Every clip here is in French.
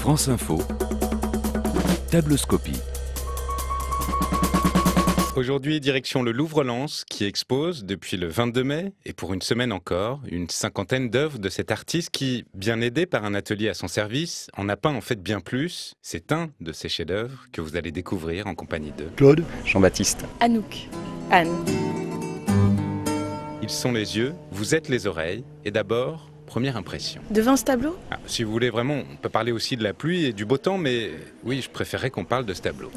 France Info, Tabloscopie. Aujourd'hui, direction le Louvre-Lens qui expose depuis le 22 mai et pour une semaine encore, une cinquantaine d'œuvres de cet artiste qui, bien aidé par un atelier à son service, en a peint en fait bien plus. C'est un de ses chefs-d'œuvre que vous allez découvrir en compagnie de Claude, Jean-Baptiste, Anouk, Anne. Ils sont les yeux, vous êtes les oreilles et d'abord, première impression. Devant ce tableau? Si vous voulez vraiment, on peut parler aussi de la pluie et du beau temps, mais oui, je préférerais qu'on parle de ce tableau.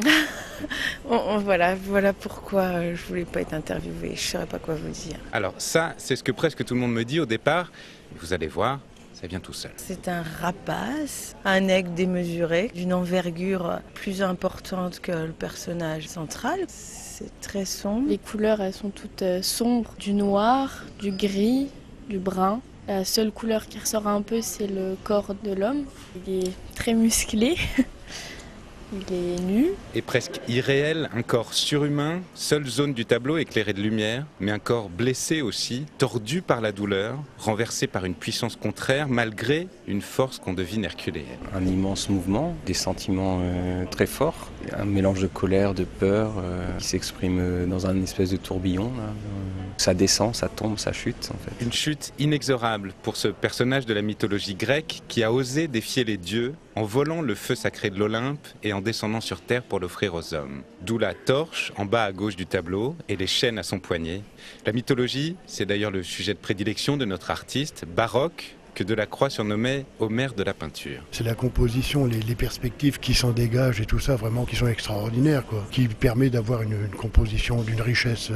Voilà pourquoi je voulais pas être interviewée. Je saurais pas quoi vous dire. Alors ça, c'est ce que presque tout le monde me dit au départ. Vous allez voir, ça vient tout seul. C'est un rapace, un aigle démesuré, d'une envergure plus importante que le personnage central. C'est très sombre. Les couleurs, elles sont toutes sombres, du noir, du gris, du brun. La seule couleur qui ressort un peu, c'est le corps de l'homme. Il est très musclé, il est nu. Et presque irréel, un corps surhumain, seule zone du tableau éclairée de lumière, mais un corps blessé aussi, tordu par la douleur, renversé par une puissance contraire, malgré une force qu'on devine herculéenne. un immense mouvement, des sentiments très forts, un mélange de colère, de peur qui s'exprime dans un espèce de tourbillon. Là. Ça descend, ça tombe, ça chute en fait. Une chute inexorable pour ce personnage de la mythologie grecque qui a osé défier les dieux en volant le feu sacré de l'Olympe et en descendant sur terre pour l'offrir aux hommes. D'où la torche en bas à gauche du tableau et les chaînes à son poignet. La mythologie, c'est d'ailleurs le sujet de prédilection de notre artiste, baroque, que Delacroix surnommait Homère de la peinture. c'est la composition, les perspectives qui s'en dégagent et tout ça, vraiment, qui sont extraordinaires, quoi. Qui permet d'avoir une composition d'une richesse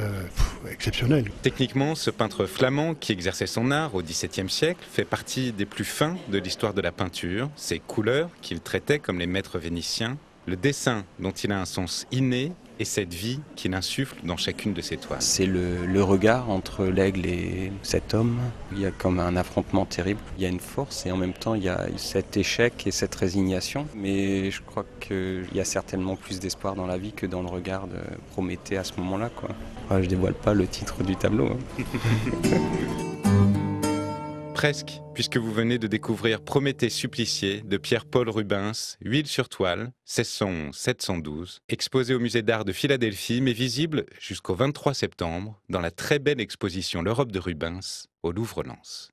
exceptionnelle. Techniquement, ce peintre flamand qui exerçait son art au XVIIe siècle fait partie des plus fins de l'histoire de la peinture. Ses couleurs, qu'il traitait comme les maîtres vénitiens, le dessin dont il a un sens inné et cette vie qu'il insuffle dans chacune de ses toiles. C'est le regard entre l'aigle et cet homme. Il y a comme un affrontement terrible. Il y a une force et en même temps il y a cet échec et cette résignation. Mais je crois qu'il y a certainement plus d'espoir dans la vie que dans le regard de Prométhée à ce moment-là, quoi. Ouais, je dévoile pas le titre du tableau. Presque, puisque vous venez de découvrir Prométhée supplicié de Pierre-Paul Rubens, Huile sur toile, Cesson 712, exposé au musée d'art de Philadelphie, mais visible jusqu'au 23 septembre dans la très belle exposition L'Europe de Rubens au Louvre-Lens.